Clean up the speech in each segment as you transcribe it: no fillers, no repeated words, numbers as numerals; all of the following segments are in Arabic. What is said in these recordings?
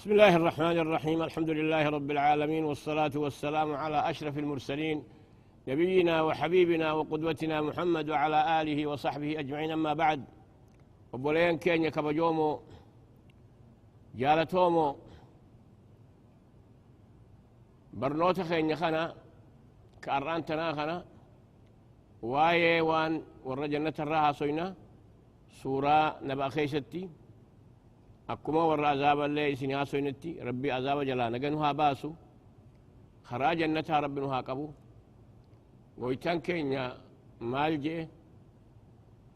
بسم الله الرحمن الرحيم. الحمد لله رب العالمين، والصلاة والسلام على أشرف المرسلين نبينا وحبيبنا وقدوتنا محمد وعلى آله وصحبه أجمعين. أما بعد، وبولين كينيا كبجومو جالتومو برنوتا خينيا خنا كأرانتنا خنا واي وان والرجنة الراها سوينا سورة نبا خيستي أكما ور عذاب الله سنها سوينتي ربي عذاب جلا نجنها باسو خراج جنتها ربنا قبو ويتان كينيا مالجئ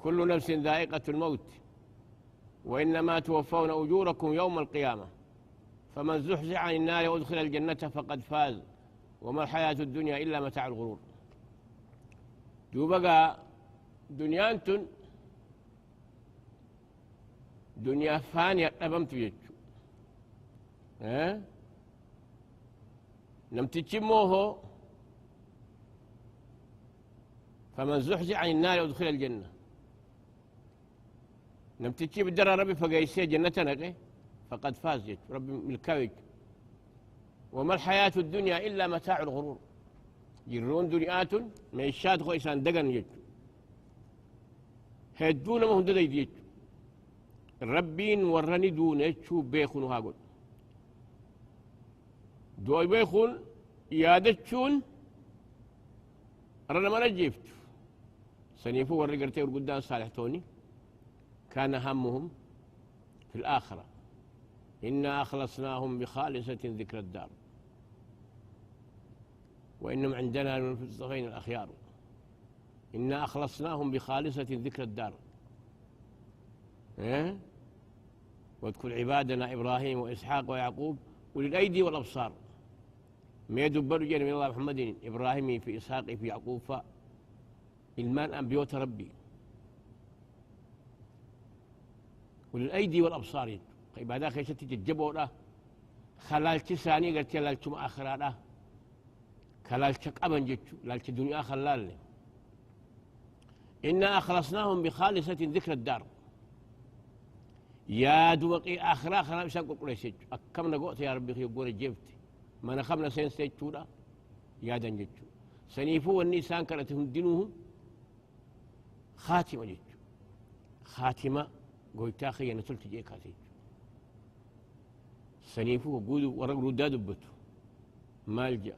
كل نفس ذائقة الموت وإنما توفون أجوركم يوم القيامة فمن زحزح عن النار وادخل الجنة فقد فاز وما الحياة الدنيا إلا متاع الغرور. دوبقى دنيانتن دنيا فانية أبمت يجو لم تتشموه فمن زحزح عن النار وادخل الجنة لم تتشب الدرى ربي فقايسي جنتنا فقد فاز يجو ربي ملكاوج. وما الحياة الدنيا إلا متاع الغرور. يرون دنيات ما يشاد خويسان دقن يجو هدون ما هندد يجو ربين ورني دون يجو بيخون هاقول دوي بيخون يادتشون رنا ما نجيفت سنيفو ورقرتي ورقدان صالح توني كان همهم في الآخرة إنا أخلصناهم بخالصة ذكر الدار وإنهم عندنا للمصطفين الأخيار إنا أخلصناهم بخالصة ذكر الدار. واذكر عبادنا إبراهيم وإسحاق ويعقوب أولي الأيدي والأبصار. ما يدبروا جل من الله محمد إبراهيم في إسحاق في يعقوب فالمان أنبيوت ربي أولي الأيدي والأبصار. طيب هذا خيشتي تجبوا له خلال تساني قلت لالتم آخرا له خلال أبن جتشو لالت الدنيا خلال لي. إنا أخلصناهم بخالصة ذكر الدار. يا دوقي آخرا خنا بسان قريش أكمنا قوت يا ربي يقول جبتي ما نخمنا سين سيتشودا يا دنجتشو سنيفو والنيسان كانت هندنوهم خاتمة جتشو خاتمة قويتا خي نسلت جيك هاتيجو سنيفو قودوا ورقلوا دادبتو مالجأ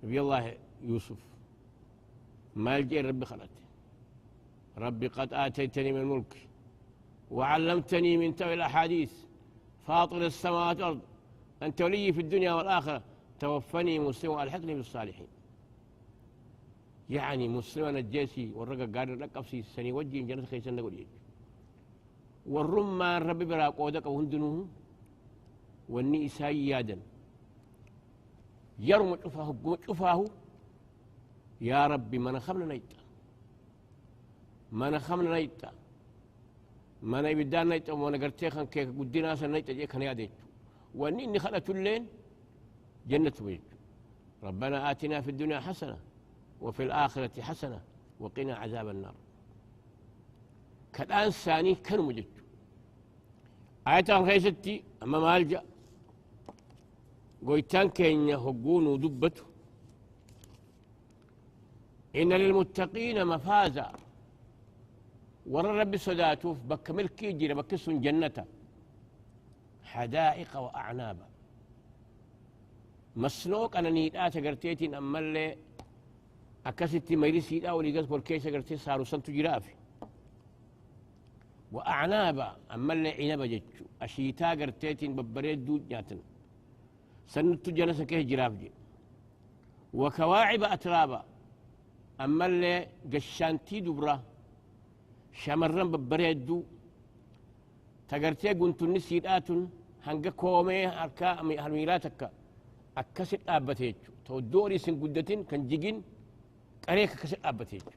نبي الله يوسف مالجأ ربي خلته ربي قد آتيتني من الملك وعلمتني من تأويل الأحاديث فاطر السماوات والأرض أنت ولي في الدنيا والآخرة توفني مسلما والحقني بالصالحين. يعني مسلما الجيسي والرقا قال لك أفسي سني وجه جنة خيسان نقول يجي والرمان ربي برا قودك وهندنوه والنئساء يادا يرمى شفاه يا ربي ما نخمنا نيتا ما نخمنا نيتا ما نبدان نيتا وما نقرتيخن كيك قدنا سنيتا جيك نياديت واني اني خلت اللين جنة ويج. ربنا آتنا في الدنيا حسنة وفي الآخرة حسنة وقنا عذاب النار. كالآن ثاني كان مجد آية خيستي أما مالجأ قويتان كينيا هقون ودبته إن للمتقين مفازا ور ربي صداتوف بك ملكي جينا بكسون جنة حدائق وأعنابا مسنوك أنا نيدات قرتيتين أما اللي أكستي ميرسي أولي قد كيس قرتي صاروا سنتو جرافي وأعنابا أما اللي عنبا جتشو أشيتا قرتيتين ببريد دود جاتن سنتو جنسة كيه جراف جي وكواعب أترابا أما اللي قشانتي دبرا شمرن ببريدو تقرتي قنت النسيدات هنگا كومي أركا هرميلاتك أكسر آبتيجو تو دوري سنقدتين كان جيجين قريك كسر آبتيجو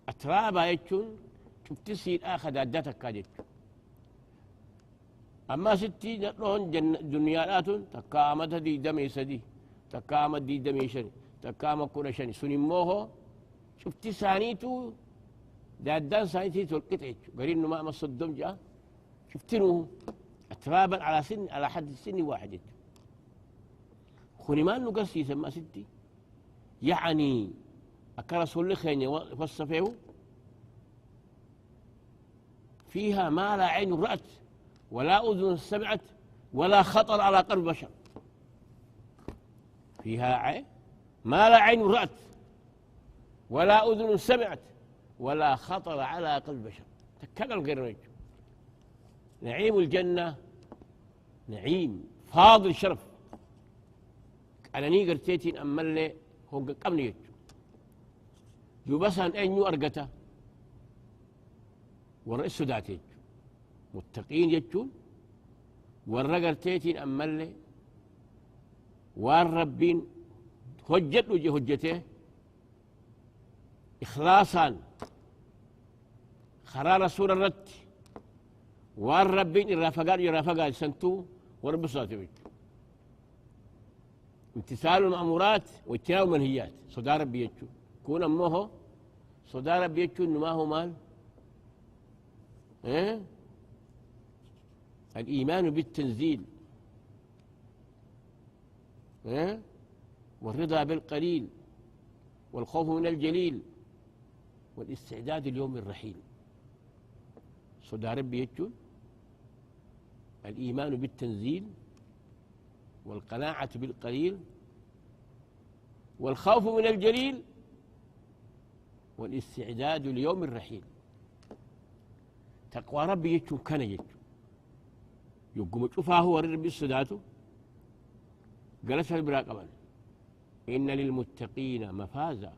أترابا يجون شفت سيد آخد أداتك كاجيجو. أما ستي نروهن دنيالات تكامت دي دمي سدي تكامت دي دمي شني تكامت كل شني سنموه شفتي سانيتو دادان سانيتي تلقيت قرين ما مصدوم جاء شفتنوه أترابا على سن على حد السن واحد خوني ما نقصي سما ستي يعني أكرسوا اللي خيني وصفه فيها ما لا عين رأت ولا أذن سمعت ولا خطر على قلب بشر فيها عين ما لا عين رأت ولا أذن سمعت ولا خطر على قلب بشر تكلم غير نجم نعيم الجنة نعيم فاضل شرف أنا نيقر تيتين أمالي هم قمني يجو يبسان أنيو أرقته والرئيس سدات يجو متقين يجون والرقر تيتين أمالي والربين هجت وجه هجته إخلاصا خرار سورة الرد والربين الرافقال سنتو ورب الصلاة امتثال المأمورات واجتناب المنهيات صدى ربي يجو كون أمه صدى ربي يجو إنه ما هو مال الإيمان بالتنزيل والرضا بالقليل والخوف من الجليل والاستعداد ليوم الرحيل صدى ربي يجو الإيمان بالتنزيل والقناعة بالقليل والخوف من الجليل والاستعداد ليوم الرحيل تقوى ربي يجو كان يجو يقوم تشوفها هو ربي السداتو جلسها البراقبة إن للمتقين مفازا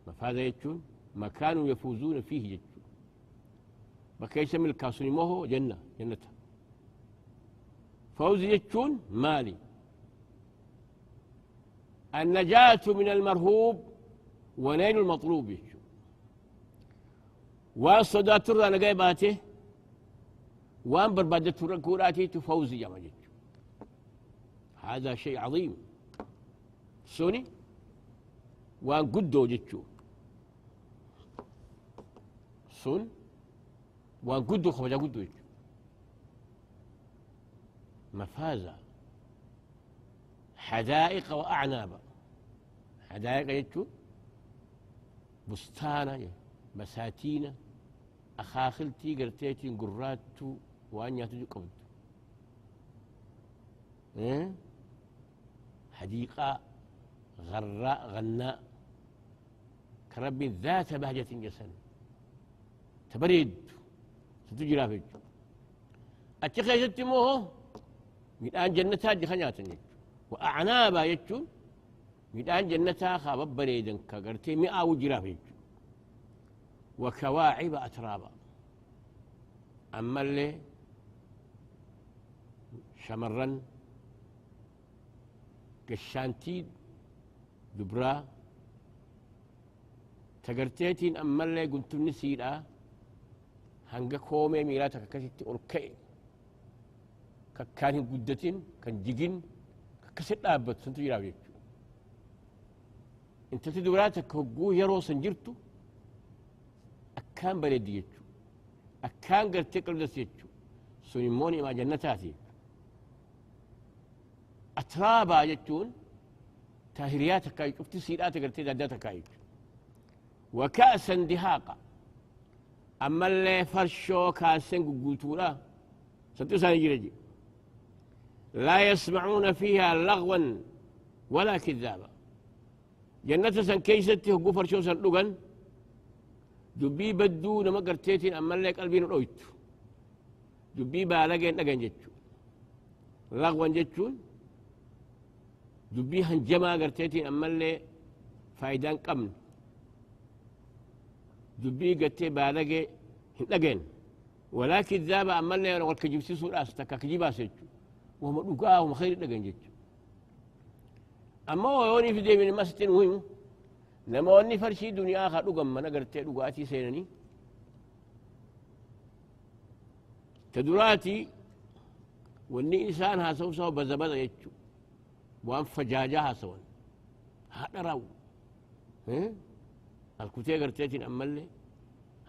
مفازا يجو مكان يفوزون فيه يجو بكي يسمي الكاسوني موهو جنته فوز يجون مالي النجاة من المرهوب ونيل المطلوب يجون وان صدات ترى نقايباته وان بربادة ترى كوراتي تفوزي يا مجد هذا شيء عظيم سوني وان قدو جتشو سون وان قدو خبجا قدو جتشو مفازة حدائق وأعنابا حدائق يجو بستانة بساتين أخاخلتي قرتيتين قراتو وأن يتجو قبض حديقة غراء غناء كرب ذات بهجة جسن تبريد ستجرى في الجو أتخي ستموه midhaan jannataa jikanyaatan jechuudha wa'anaabaa jechuun midhaan jannataa kaa babbareedan ka gartee mi'aawu jiraaf jechuudha wakawaaciba atraaba ammallee shamarran gashaantii dubraa tagarteetiin ammallee guntumni siidhaa hanga koomee miilaa takka akkasitti ol ka'e كان قدتين كان جيجين كسر أبد سنتو يراوي أنت تدوراتك هجو يرو سنجرتو أكان بلدي يجو أكان قرتك لدس يجو سنموني مع جنتاتي أترابا يجون تاهرياتك كاي شفت سيراتك قرتي داداتك كاي وكأسا دهاقا أما اللي فرشو كاسن قلتورا سنتو ساني جرجي لا يسمعون فيها لغوا ولا كذابا جنة سن كيستي هو فرشو سن لغن دبي بدو نما قرتيتين أما اللي قلبين رويت دبي بالغين نغن جتشو لغوا جتشون دبي هنجما قرتيتين أما اللي فايدان قمن دبي قرتي بالغي نغن ولا كذابا أما اللي والكجبسي سورة كجيبا سيتشو وهم دقاهم خير دقن جج أما ويوني في ديمين المسجد مهم لما وني فرشي دنيا آخر دقم من أقرتي دقاتي سينني تدراتي وني إنسان هاسو سو بزبزا يجو وان فجاجها سوان هذا راو الكتير قرتيتين أمالي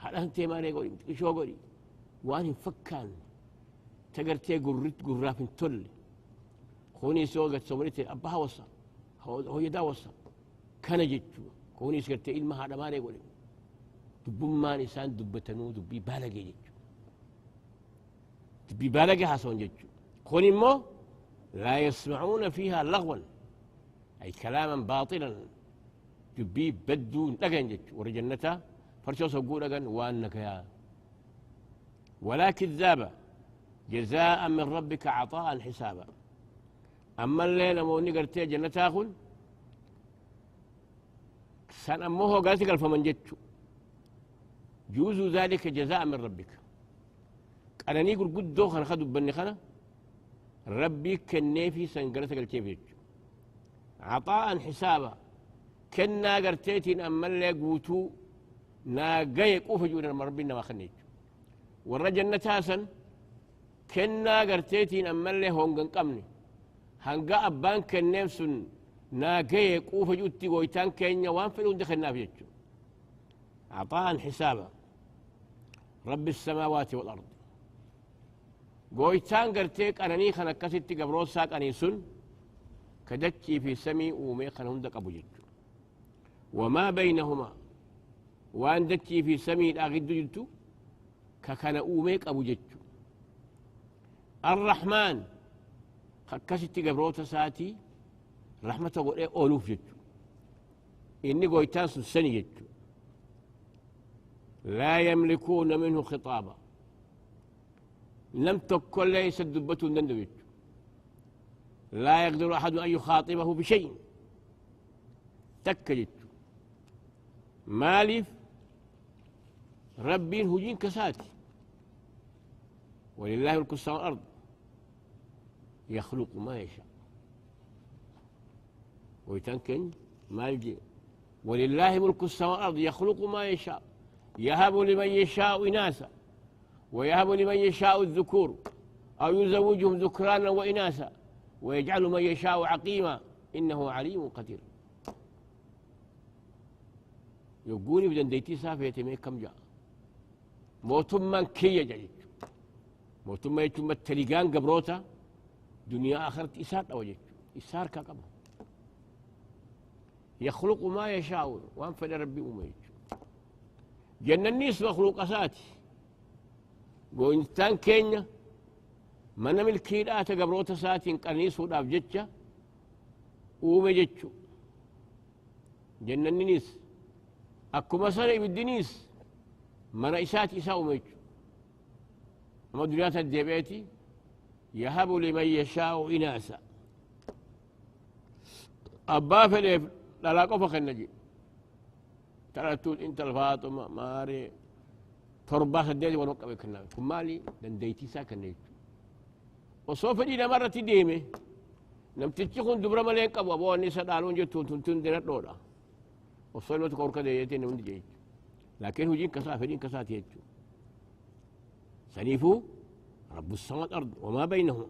هذا انتي مالي قولي شو قولي وان فكان تقرتي قرت قراف تل خوني سوقت سومرتي أبها وصل هو يدا وصل كان جتشو خوني سكرتي إلما هذا ما يقول دب ما نسان دبتنو دبي بالغي جتشو دبي بالغي حسون جتشو خوني مو لا يسمعون فيها لغوا أي كلاما باطلا دبي بدو لغن جتشو ورجنتا فرشو سوقو لغن وانك يا ولا كذابة جزاء من ربك عطاء حسابا أما الليلة مو نقرتي جنة تاخل سن أمه قالت قال فمن جتشو جوز ذلك جزاء من ربك أنا نيقول قد دوخن خدوا بني خنا ربي كنيفي سنقرت قال كيف جتشو عطاء حسابا كنا قرتيتين أما اللي قوتو ناقايق أوفجونا ربنا ما خنيتشو والرجل تاسا كنا قرتيتين أما اللي هونغن قمني هنقا أبان كنفسن ناقايق أوفجوتي ويتان كينيا وانفلون دخلنا في جتشو عطاء حسابا رب السماوات والأرض قويتان قرتيك أنني خنكستي قبروس ساك أنيسن كدتشي في سمي ومي خنهندك أبو جتشو وما بينهما وان دتشي في سمي الأغد جلتو ككان أوميك أبو جتشو الرحمن خكستي قبروتا ساتي رحمة قول إيه أولوف جتشو إني قويتان سنسني جتشو لا يملكون منه خطابا لم تكن ليس الدبة دندو جتشو لا يقدر أحد أن يخاطبه بشيء تك جتشو مالف ربي هجين كساتي ولله ملك السماوات والأرض يخلق ما يشاء ويتنكن ما يجي ولله ملك السماوات والأرض يخلق ما يشاء يهب لمن يشاء إناثا ويهب لمن يشاء الذكور أو يزوجهم ذكرانا وإناثا ويجعل من يشاء عقيما إنه عليم قدير يقولي بدن ديتي سافيتي مي كم جاء موتما كي جايت موتما يتم التليقان قبروتا دنيا آخرت إسار أوجت إسار كقبر يخلق ما يشاء وانفل ربي أميت جنة النيس مخلوق أساتي وإنسان كينيا من ملكيلات قبروتا ساتي قنيس وداف جتشا ومجتشو جنة النيس أكو مسألة بالدنيس من إسات إساء ميتشو أما دنيات الدبيتي يهب لمن يشاء إناثا أبا فليف لا لا قفخ النجي ترى تقول أنت الفاطمة ماري ترباس الديتي ونوقع بكنا كمالي دنديتي ساكن نيتشو وصوف دينا مرة تديمي نم تتشخون دبرا مليك أبو أبو النساء دالون جتون تنتون دينات لولا وصول ما تقول كده يتين من جيت لكن هو جين كسا فدين كسات يجو سنيفو رب السماوات والأرض وما بينهما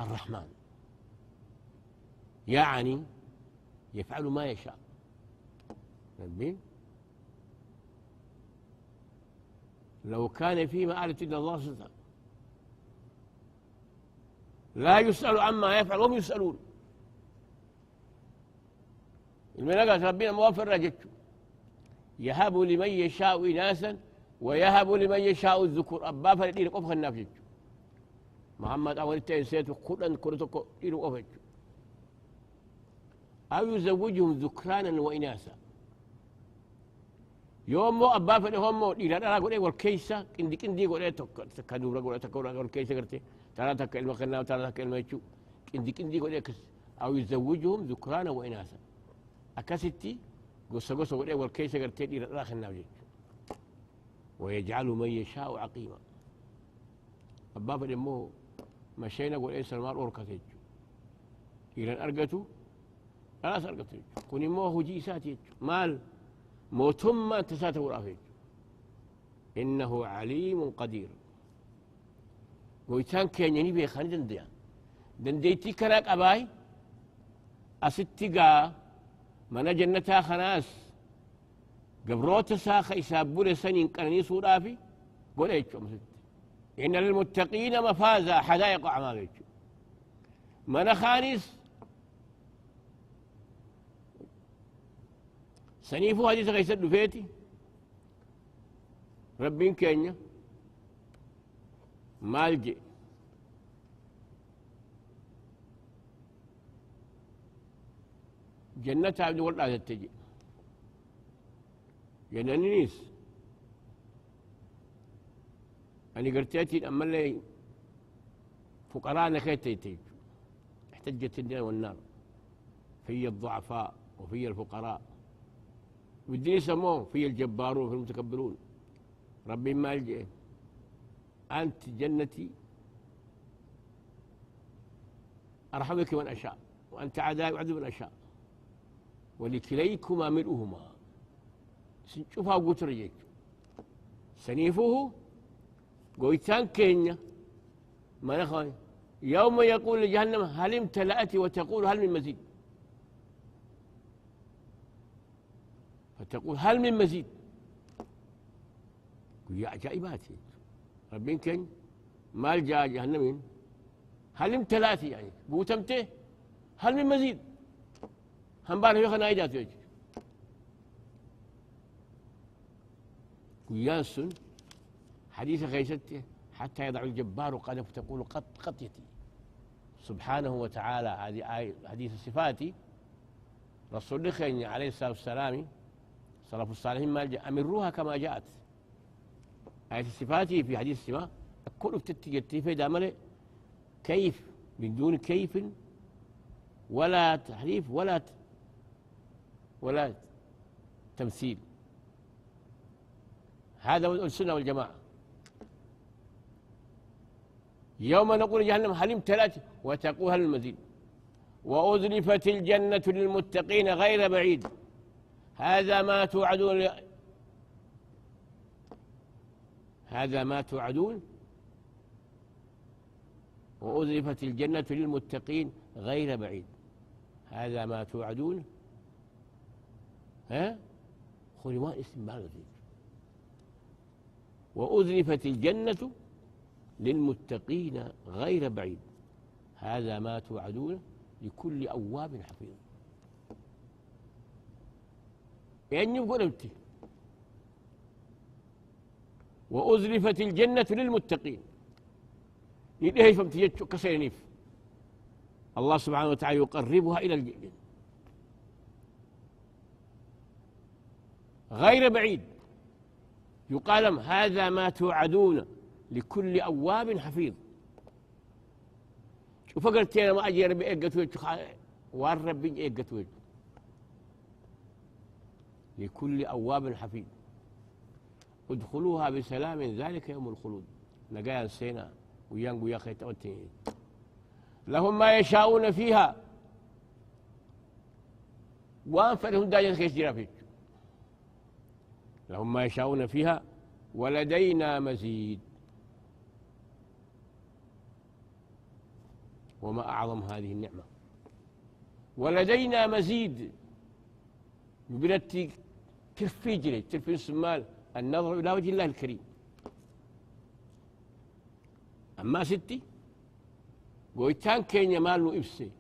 الرحمن يعني يفعل ما يشاء نبين لو كان فيما آلة إلا الله سبحانه لا يسأل عما يفعل وهم يسألون الملقات ربنا موافر رجتشو يهب لمن يشاء إناثا ويهب لمن يشاء الذكور أبا فردين قفخ النافجتشو محمد أول التأسيس قرآن كرتك إلو قفجتشو أو يزوجهم ذكرانا وإناثا يوم مو أبا فردين مو إلى أنا أقول إيه والكيسة كندي قول إيه تكادورا قول تكورا قول كيسة قرتي ترى تك المخنا وترى تك الميتشو كندي قول إيه أو يزوجهم ذكرانا وإناثا أكستي قصة قول إيه والكيسة قرتي إلى آخر النافجتشو ويجعل من يشاء عقيما أبا فردين مو مشينا قول إيه سلمان أوركتيجو إلى أرقتو لا سرقتيجو كوني مو هو جيساتيجو مال موتم تساته ورافيج إنه عليم قدير ويتان كان يني بيخاني دنديا دنديتي كراك أباي أستيقا من جنتا خناس قبروت ساخ يسابور سنين كانني سورافي قول ايشو مسد إن للمتقين مفازا حدائق أعمال من خانس سنيفو هذه غيسد فيتي ربين كينيا مالجي جنة عبد ولا تتجي جنانيس أنا قرتيتي أما اللي فقراءنا كيتيتي احتجت الدين والنار في الضعفاء وفي الفقراء والدين يسموه في الجبارون وفي المتكبرون ربي ما يلجئ أنت جنتي أرحمك من أشاء وأنت عدائي أعذب من أشاء ولكليكما ملؤهما شوفها قلت رجيك سنيفه قويتان كينيا ما نخوي يوم يقول لجهنم هل امتلأت وتقول هل من مزيد فتقول هل من مزيد يا عجائبات ربين كين مال جاء جهنم هل امتلأت يعني قوتمته هل من مزيد هم بارك يخنا ايجات يجي ويانسن حديث غيثته حتى يضع الجبار قدم فتقول قد يتي سبحانه وتعالى. هذه آية حديث الصفات رسول الله عليه الصلاة والسلام سلف الصالحين ما أمروها كما جاءت آية الصفات في حديث السماء كل بتتجتي في دامله كيف من دون كيف ولا تحريف ولا تمثيل. هذا السنة والجماعة. يوم نقول جهنم هل امتلأت وتقول هل المزيد وأزلفت الجنة للمتقين غير بعيد هذا ما توعدون وأزلفت الجنة للمتقين غير بعيد هذا ما توعدون. ها خلوان اسم بالغ وأزلفت الجنة للمتقين غير بعيد هذا ما توعدون لكل أواب حفيظ. يعني يقول أنت وأزلفت الجنة للمتقين يديه فمتيجت كسينيف الله سبحانه وتعالى يقربها إلى الجنة غير بعيد. يقال هذا ما توعدون لكل أواب حفيظ. وفقرت أنا ما أجي ربي إيقت والرب إيقت لكل أواب حفيظ ادخلوها بسلام ذلك يوم الخلود. نقايا سينا ويانقو يا خيت أوتين لهم ما يشاءون فيها وانفرهم داجن خيش جرافيك لهم ما يشاءون فيها ولدينا مزيد. وما أعظم هذه النعمة ولدينا مزيد بلتي كرفي جلي ترفي السمال النظر إلى وجه الله الكريم. أما ستي قويتان كين مال إفسي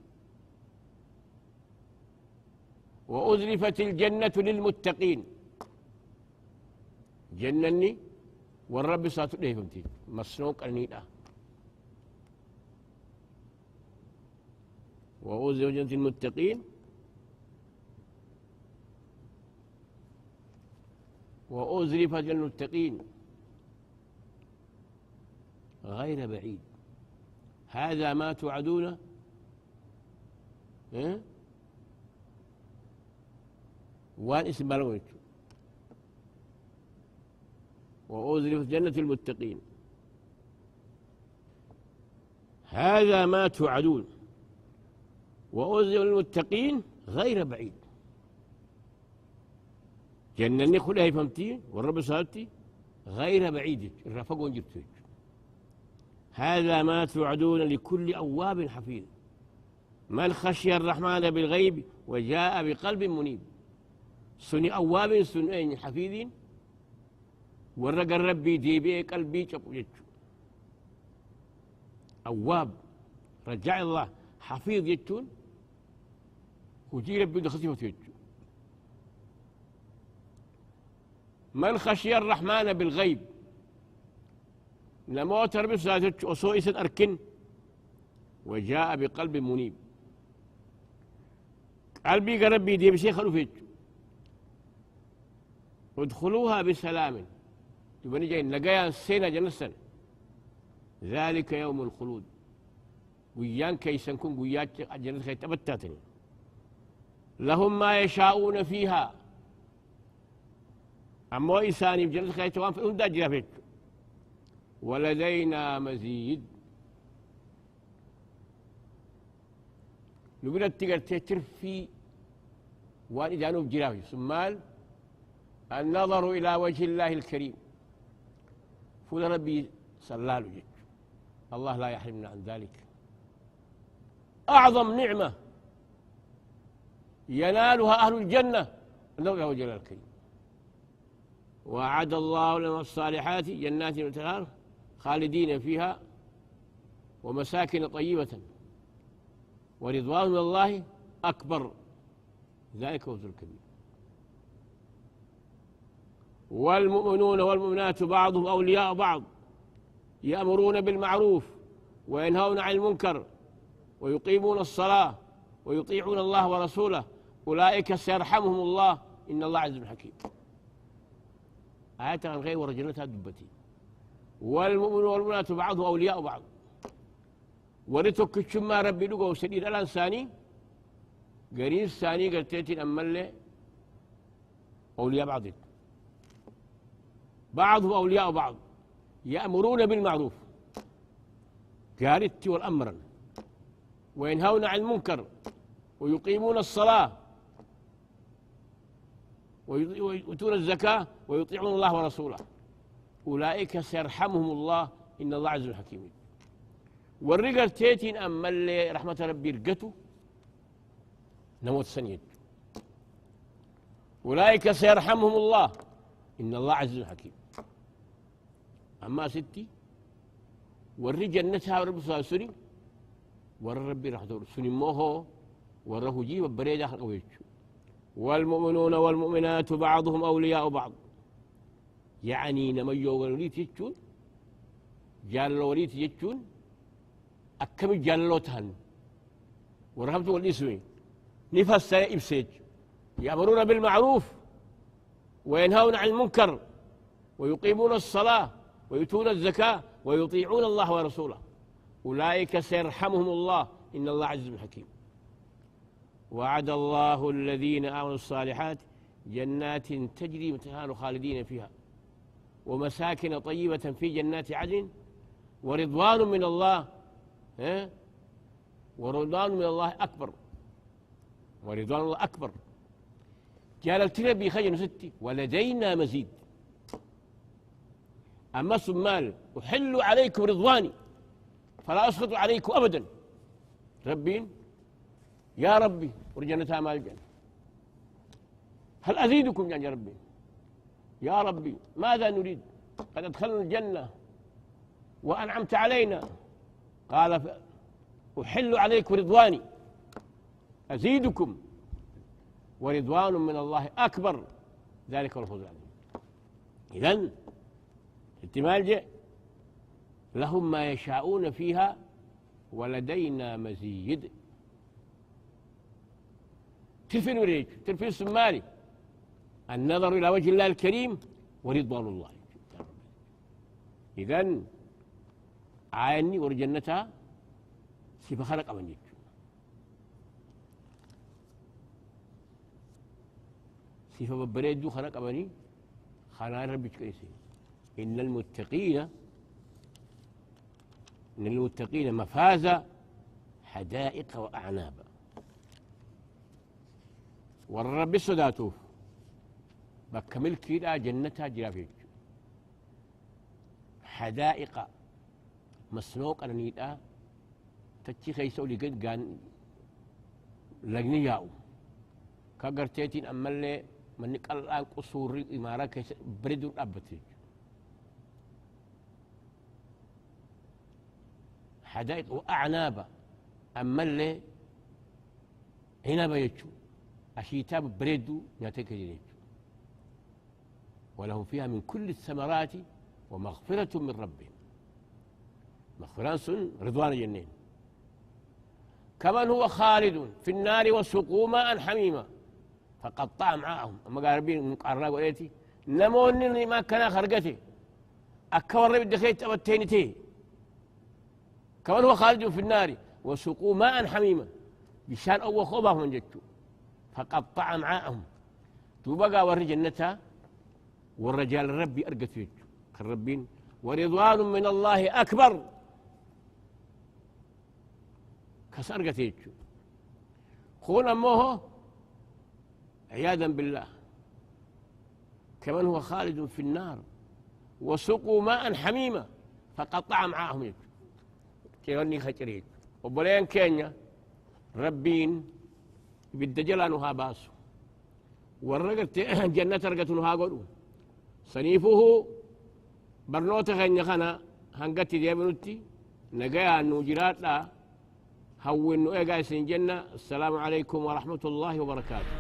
وأزلفت الجنة للمتقين جنني والرب ساتو ليه فهمتي مسنوق النيدة وأزلفت المتقين وأزلفت المتقين غير بعيد هذا ما توعدون وان اسم بلغت وأزلفت جنة المتقين هذا ما توعدون وأزلفت المتقين غير بعيد جنني خلها فهمتي والرب صادتي غير بعيد الرفقون جبتوك هذا ما توعدون لكل أواب حفيظ من خشي الرحمن بالغيب وجاء بقلب منيب. سني أواب سنين حفيظين ورق الربي ديبي قلبي شقو أواب رجع الله، حفيظ يجتون وجي ربي دخلتي وتيجو. من خشي الرحمن بالغيب لموت ربي ساتج وصوئس أركن وجاء بقلب منيب. قلبي قربي دي بشي خلو فيجو. ادخلوها بسلام تبني جاي لقيا السنة جنسا ذلك يوم الخلود ويان كيسن كن ويات جنس خي تبتاتني لهم ما يشاءون فيها أما إنساني بجنس خي توان فهم داجرا فيك ولدينا مزيد نقول التقر تتر في وان جانوب جرافي سمال النظر إلى وجه الله الكريم فول ربي سلال جد الله لا يحرمنا عن ذلك. أعظم نعمة ينالها أهل الجنة النظر إلى وجه الله الكريم. وأعد الله لهم الصالحات جنات وتنهار خالدين فيها ومساكن طيبة ورضوان من الله أكبر ذلك هو الكبير. والمؤمنون والمؤمنات بعضهم أولياء بعض يأمرون بالمعروف وينهون عن المنكر ويقيمون الصلاة ويطيعون الله ورسوله أولئك سيرحمهم الله إن الله عزيز حكيم. آيات عن غير ورجلتها دبتي. والمؤمنون والمؤمنات بعضهم أولياء بعض ورتك الشما ربي لقوا سديد الآن ثاني قريب ثاني قلتين أمل أولياء بعض بعضهم أولياء بعض يأمرون بالمعروف جارت والأمر وينهون عن المنكر ويقيمون الصلاة ويؤتون الزكاة ويطيعون الله ورسوله أولئك سيرحمهم الله إن الله عز حكيم. والرجال تيتين أمل رحمة ربي رقته نموت سنيد أولئك سيرحمهم الله إن الله عز حكيم. أما ستي والرجال نتها ورب ساسري والرب راح دور سني موهو وره جي وبريد قويتشو. والمؤمنون والمؤمنات بعضهم أولياء بعض يعني نميو وليت يجون جالو وليت يجون أكم جالو تهن ورهبت والإسوي نفس إبسيج يأمرون بالمعروف وينهون عن المنكر ويقيمون الصلاة ويؤتون الزكاة ويطيعون الله ورسوله أولئك سيرحمهم الله إن الله عزيز حكيم. وعد الله الذين آمنوا الصالحات جنات تجري من تحتها خالدين فيها ومساكن طيبة في جنات عدن ورضوان من الله ورضوان من الله أكبر ورضوان الله أكبر. قال التنبي خجن ستي ولدينا مزيد. أما سمال أحل عليكم رضواني فلا أسخط عليكم أبدا ربين يا ربي ورجنتها مال الجنة هل أزيدكم يا ربي يا ربي ماذا نريد قد أدخلنا الجنة وأنعمت علينا قال أحل عليكم رضواني أزيدكم ورضوان من الله أكبر ذلك هو الفوز العظيم. إذن احتمال جاء لهم ما يشاءون فيها ولدينا مزيد. ترفين وريج ترفين السمالي النظر إلى وجه الله الكريم ورضوان الله. إذن عيني ورجنتها سيف خلق أمنيك سيف ببريدو خلق أمني خلق ربك كيسي. إن المتقين مفازة حدائق وأعنابا والرب الصداتو بكمل كده جنتها جرافيج حدائق مسنوق أنيتا تتشي خيسو لقد قان لغنياو كاقرتيتين أمالي منك الآن قصور إمارة كيس بردو أبتي حدائق وأعناب أما اللي عنب يجو أشيتاب بريدو ناتك يجو ولهم فيها من كل الثمرات ومغفرة من ربهم مغفران سن رضوان الجنين كمن هو خالد في النار وسقوا ماء حميما فقطع معهم أما قاربين من قرنا قوليتي نموني ما كان خرقتي أكبر ربي دخيت أبتينتي كمن هو خالد في النار وسقوا ماء حميما بشان أول خوبهم من جدتو فقطع معهم توبقى وري جنتها والرجال ربي أرقت يجو كالربين ورضوان من الله أكبر كسرقت يجو خون أمه عياذا بالله كمن هو خالد في النار وسقوا ماء حميما فقطع معهم يجو كيوني خجريت وبلين كينيا ربين بالدجلانها باسو ورقت جنة رقتنها قلو صنيفه برنوت غني خنا هنقتي ديابنوتي نجاها النوجرات لا هو انه ايه قايسين جنة. السلام عليكم ورحمة الله وبركاته.